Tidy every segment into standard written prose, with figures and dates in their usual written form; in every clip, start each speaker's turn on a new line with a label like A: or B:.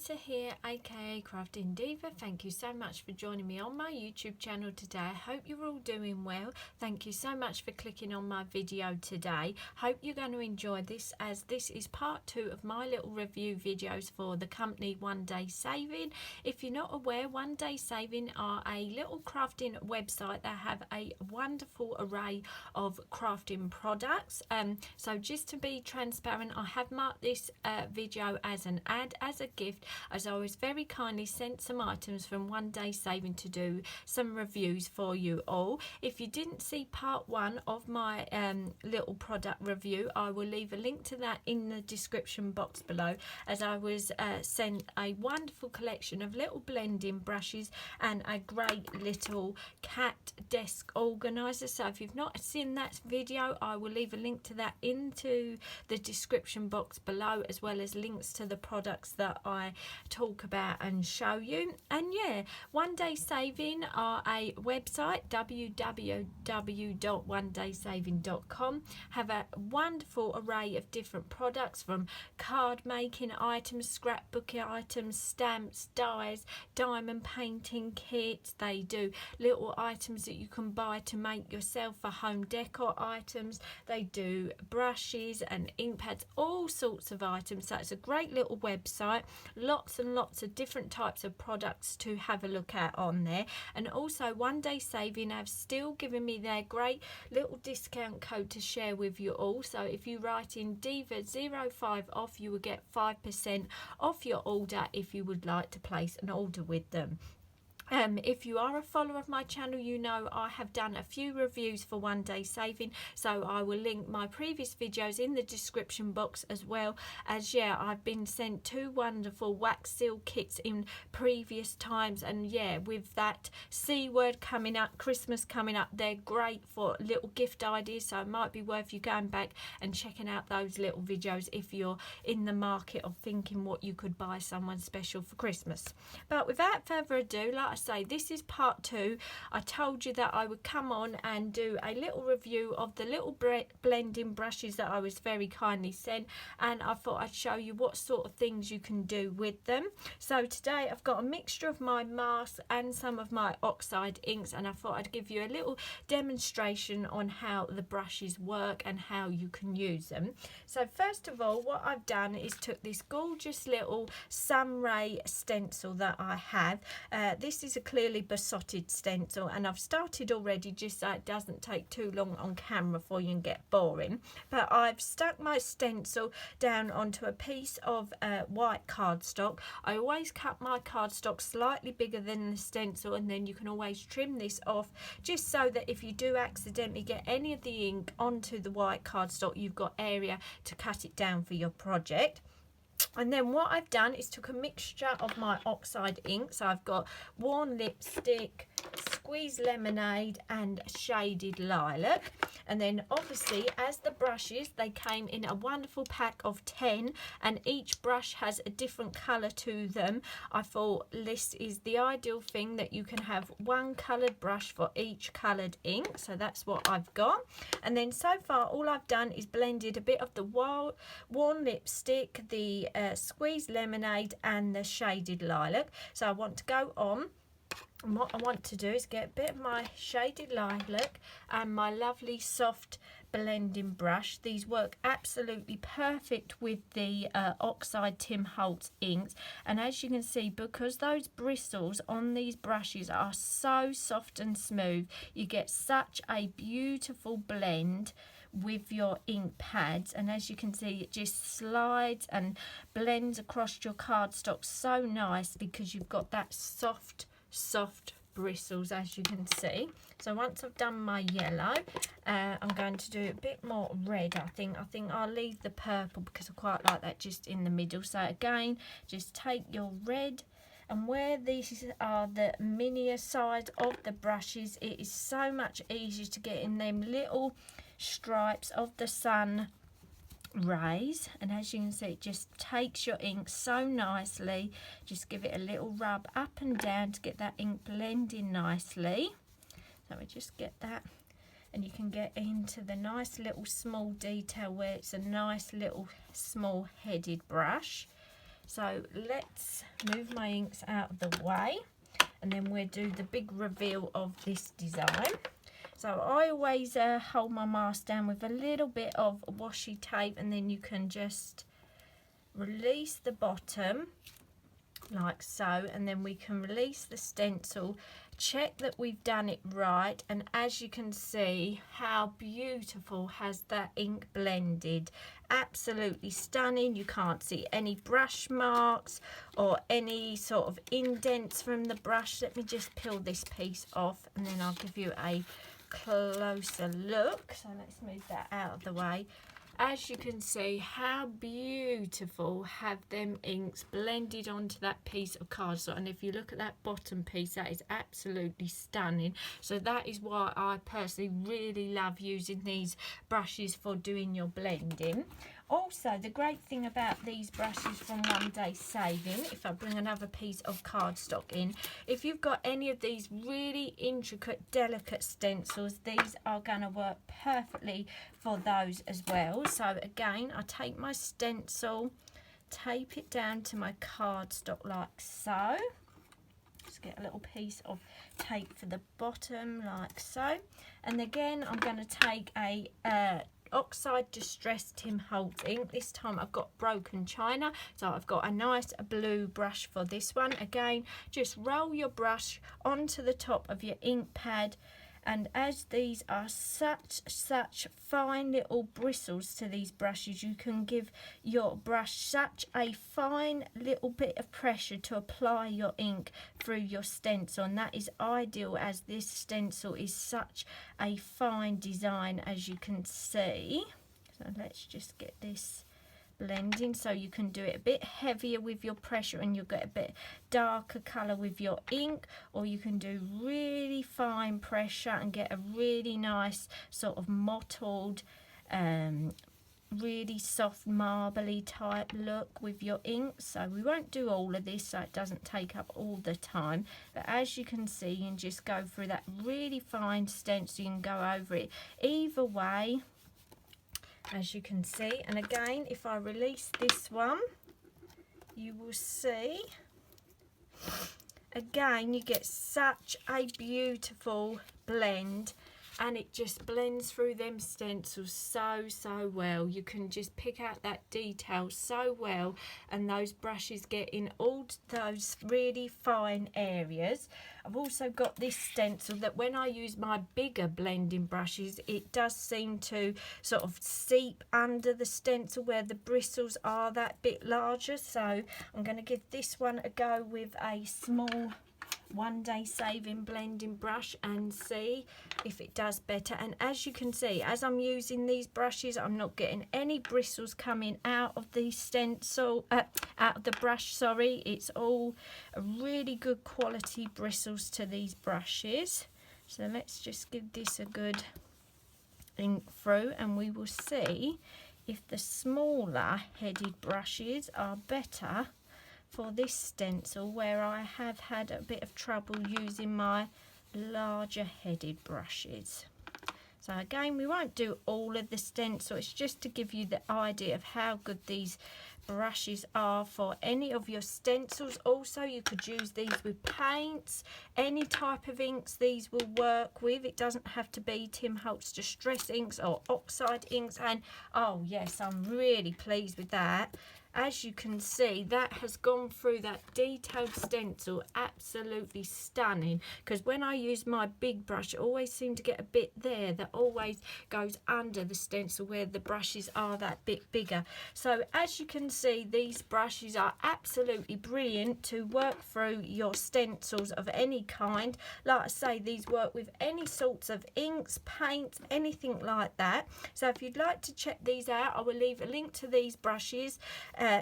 A: Lisa here, aka Crafting Diva. Thank you so much for joining me on my YouTube channel today. I hope you're all doing well. Thank you so much for clicking on my video today. Hope you're going to enjoy this, as this is part 2 of my little review videos for the company Onedaysaving. If you're not aware, Onedaysaving are a little crafting website that have a wonderful array of crafting products. So just to be transparent, I have marked this video as an ad, as a gift, as I was very kindly sent some items from Onedaysaving to do some reviews for you all. If you didn't see part 1 of my little product review, I will leave a link to that in the description box below, as I was sent a wonderful collection of little blending brushes and a great little cat desk organizer. So if you've not seen that video, I will leave a link to that into the description box below, as well as links to the products that I talk about and show you. And yeah, Onedaysaving are a website, www.onedaysaving.com, have a wonderful array of different products, from card making items, scrapbook items, stamps, dies, diamond painting kits. They do little items that you can buy to make yourself for home decor items. They do brushes and ink pads, all sorts of items. So it's a great little website, lots and lots of different types of products to have a look at on there. And also Onedaysaving have still given me their great little discount code to share with you all. So if you write in Diva05 off, you will get 5% off your order if you would like to place an order with them. If you are a follower of my channel, you know I have done a few reviews for Onedaysaving, so I will link my previous videos in the description box, as well as, yeah, I've been sent 2 wonderful wax seal kits in previous times. And yeah, with that C word coming up, Christmas coming up, they're great for little gift ideas, so it might be worth you going back and checking out those little videos if you're in the market of thinking what you could buy someone special for Christmas. But without further ado, like I say, this is part 2. I told you that I would come on and do a little review of the little blending brushes that I was very kindly sent, and I thought I'd show you what sort of things you can do with them. So today I've got a mixture of my masks and some of my oxide inks, and I thought I'd give you a little demonstration on how the brushes work and how you can use them. So first of all, what I've done is took this gorgeous little sun ray stencil that I have. This is a clearly besotted stencil, and I've started already just so it doesn't take too long on camera for you and get boring. But I've stuck my stencil down onto a piece of white cardstock. I always cut my cardstock slightly bigger than the stencil, and then you can always trim this off, just so that if you do accidentally get any of the ink onto the white cardstock, you've got area to cut it down for your project. And then what I've done is took a mixture of my oxide ink. So I've got Worn Lipstick, Squeezed Lemonade and Shaded Lilac. And then obviously, as the brushes, they came in a wonderful pack of 10, and each brush has a different colour to them. I thought this is the ideal thing, that you can have one coloured brush for each coloured ink. So that's what I've got. And then so far all I've done is blended a bit of the Worn Lipstick, the Squeezed Lemonade and the Shaded Lilac. So I want to go on, and what I want to do is get a bit of my Shaded Lilac and my lovely soft blending brush. These work absolutely perfect with the oxide Tim Holtz inks, and as you can see, because those bristles on these brushes are so soft and smooth, you get such a beautiful blend with your ink pads. And as you can see, it just slides and blends across your cardstock so nice, because you've got that soft bristles, as you can see. So once I've done my yellow, I'm going to do a bit more red. I think I'll leave the purple, because I quite like that just in the middle. So again, just take your red, and where these are the minier size of the brushes, it is so much easier to get in them little stripes of the sun rays. And as you can see, it just takes your ink so nicely. Just give it a little rub up and down to get that ink blending nicely. So we just get that, and you can get into the nice little small detail where it's a nice little small headed brush. So let's move my inks out of the way, and then we'll do the big reveal of this design. So I always hold my mask down with a little bit of washi tape, and then you can just release the bottom like so, and then we can release the stencil, check that we've done it right, and as you can see how beautiful has that ink blended. Absolutely stunning. You can't see any brush marks or any sort of indents from the brush. Let me just peel this piece off and then I'll give you a closer look. So let's move that out of the way. As you can see, how beautiful have them inks blended onto that piece of cardstock. And if you look at that bottom piece, that is absolutely stunning. So that is why I personally really love using these brushes for doing your blending. Also, the great thing about these brushes from Onedaysaving, if I bring another piece of cardstock in, if you've got any of these really intricate, delicate stencils, these are going to work perfectly for those as well. So again, I take my stencil, tape it down to my cardstock like so. Just get a little piece of tape for the bottom like so. And again, I'm going to take a Oxide Distressed Tim Holtz ink. This time I've got Broken China, so I've got a nice blue brush for this one. Again, just roll your brush onto the top of your ink pad, and as these are such fine little bristles to these brushes, you can give your brush such a fine little bit of pressure to apply your ink through your stencil, and that is ideal as this stencil is such a fine design, as you can see. So let's just get this blending, so you can do it a bit heavier with your pressure and you'll get a bit darker colour with your ink, or you can do really fine pressure and get a really nice sort of mottled, really soft marbly type look with your ink. So we won't do all of this so it doesn't take up all the time, but as you can see, you can just go through that really fine stencil, you can go over it either way, as you can see. And again, if I release this one, you will see again you get such a beautiful blend, and it just blends through them stencils so well. You can just pick out that detail so well, and those brushes get in all those really fine areas. I've also got this stencil that when I use my bigger blending brushes, it does seem to sort of seep under the stencil where the bristles are that bit larger. So I'm going to give this one a go with a small Onedaysaving blending brush and see if it does better. And as you can see, as I'm using these brushes, I'm not getting any bristles coming out of the stencil, out of the brush, sorry. It's all really good quality bristles to these brushes. So let's just give this a good ink through, and we will see if the smaller headed brushes are better for this stencil, where I have had a bit of trouble using my larger headed brushes. So again, we won't do all of the stencil, it's just to give you the idea of how good these brushes are for any of your stencils. Also, you could use these with paints, any type of inks these will work with. It doesn't have to be Tim Holtz Distress inks or Oxide inks. And oh yes, I'm really pleased with that. As you can see, that has gone through that detailed stencil, absolutely stunning. Because when I use my big brush, I always seem to get a bit there that always goes under the stencil where the brushes are that bit bigger. So as you can see, these brushes are absolutely brilliant to work through your stencils of any kind. Like I say, these work with any sorts of inks, paints, anything like that. So if you'd like to check these out, I will leave a link to these brushes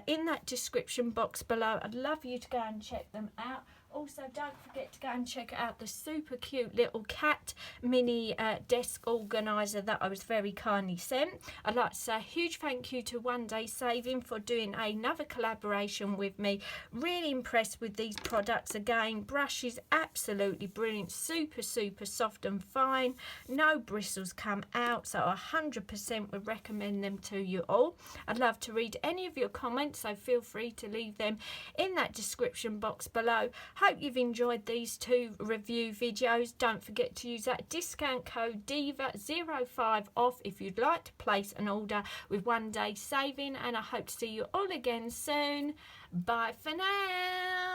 A: in that description box below. I'd love you to go and check them out. Also, don't forget to go and check out the super cute little cat mini desk organiser that I was very kindly sent. I'd like to say a huge thank you to Onedaysaving for doing another collaboration with me. Really impressed with these products. Again, brushes absolutely brilliant, super soft and fine. No bristles come out, so I 100% would recommend them to you all. I'd love to read any of your comments, so feel free to leave them in that description box below. Hope you've enjoyed these 2 review videos. Don't forget to use that discount code DIVA05 off if you'd like to place an order with Onedaysaving, and I hope to see you all again soon. Bye for now.